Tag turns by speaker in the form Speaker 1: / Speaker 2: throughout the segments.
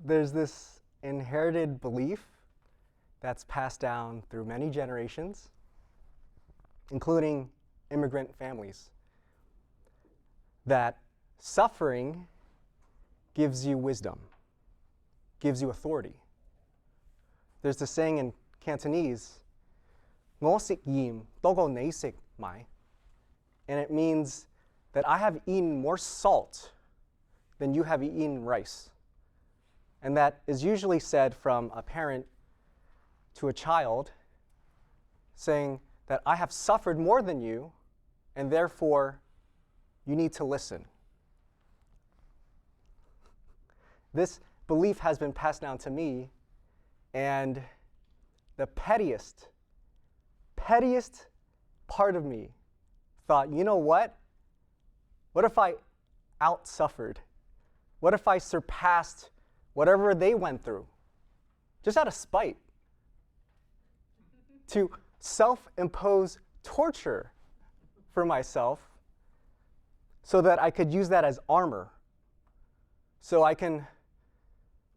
Speaker 1: there's this inherited belief that's passed down through many generations, including immigrant families, that suffering gives you wisdom, gives you authority. There's this saying in Cantonese, 我食鹽多過你食米, and it means that I have eaten more salt than you have eaten rice. And that is usually said from a parent to a child, saying that I have suffered more than you, and therefore you need to listen. This belief has been passed down to me, and the pettiest part of me thought, you know what? What if I out-suffered? What if I surpassed whatever they went through? Just out of spite. To self-impose torture for myself so that I could use that as armor, so I can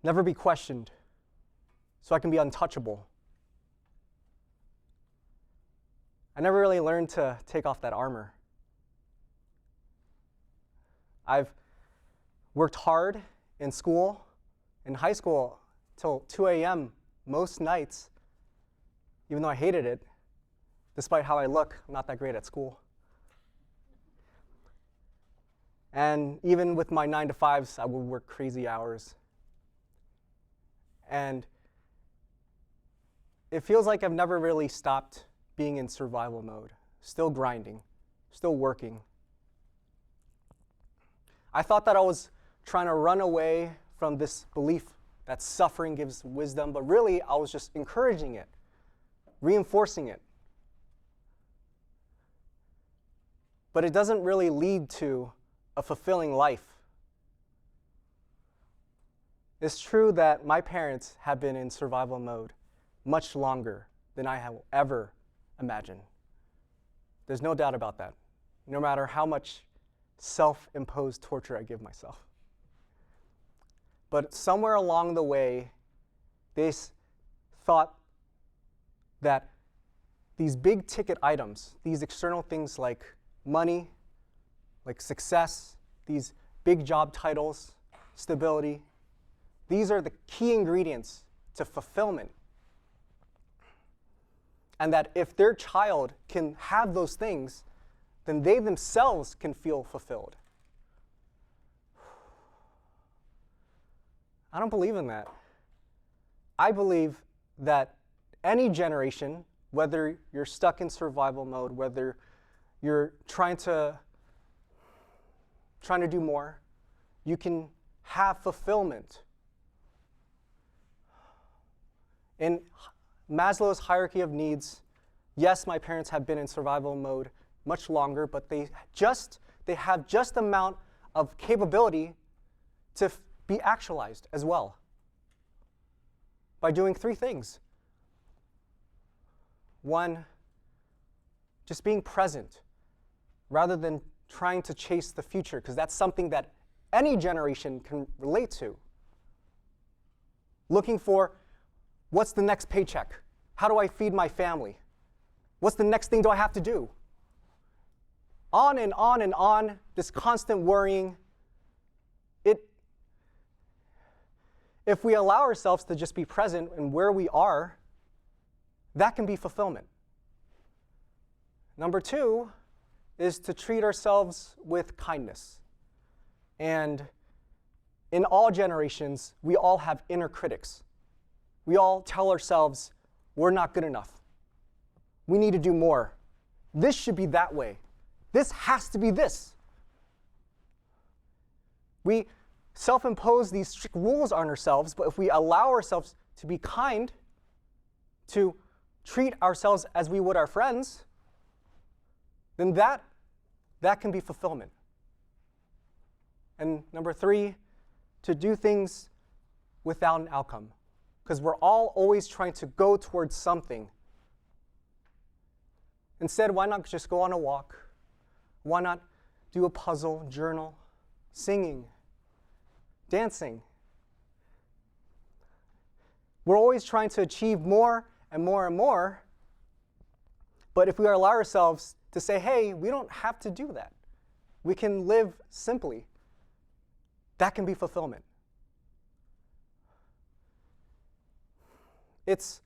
Speaker 1: never be questioned, so I can be untouchable. I never really learned to take off that armor. I've worked hard in school, in high school, till 2 a.m. most nights, even though I hated it. Despite how I look, I'm not that great at school. And even with my 9 to 5s, I would work crazy hours. And it feels like I've never really stopped being in survival mode, still grinding, still working. I thought that I was trying to run away from this belief that suffering gives wisdom, but really I was just encouraging it, reinforcing it. But it doesn't really lead to a fulfilling life. It's true that my parents have been in survival mode much longer than I have ever imagined. There's no doubt about that, no matter how much self-imposed torture I give myself. But somewhere along the way, they thought that these big ticket items, these external things like money, like success, these big job titles, stability, these are the key ingredients to fulfillment. And that if their child can have those things, then they themselves can feel fulfilled. I don't believe in that. I believe that any generation, whether you're stuck in survival mode, whether you're trying to do more, you can have fulfillment. In Maslow's hierarchy of needs, yes, my parents have been in survival mode much longer, but they have just the amount of capability to be actualized as well by doing 3 things. 1, just being present rather than trying to chase the future, because that's something that any generation can relate to. Looking for, what's the next paycheck? How do I feed my family? What's the next thing do I have to do? On and on and on, this constant worrying. If we allow ourselves to just be present in where we are, that can be fulfillment. Number 2 is to treat ourselves with kindness. And in all generations, we all have inner critics. We all tell ourselves, we're not good enough. We need to do more. This should be that way. This has to be this. We self-impose these strict rules on ourselves, but if we allow ourselves to be kind, to treat ourselves as we would our friends, then that can be fulfillment. And number 3, to do things without an outcome, because we're all always trying to go towards something. Instead, why not just go on a walk? Why not do a puzzle, journal, singing, dancing? We're always trying to achieve more and more and more. But if we allow ourselves to say, hey, we don't have to do that. We can live simply. That can be fulfillment. It's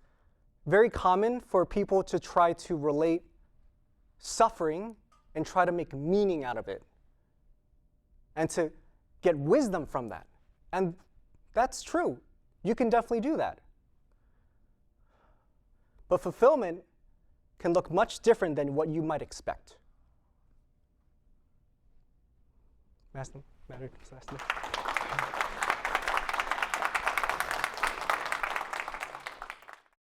Speaker 1: very common for people to try to relate suffering and try to make meaning out of it and to get wisdom from that. And that's true. You can definitely do that. But fulfillment can look much different than what you might expect. Master.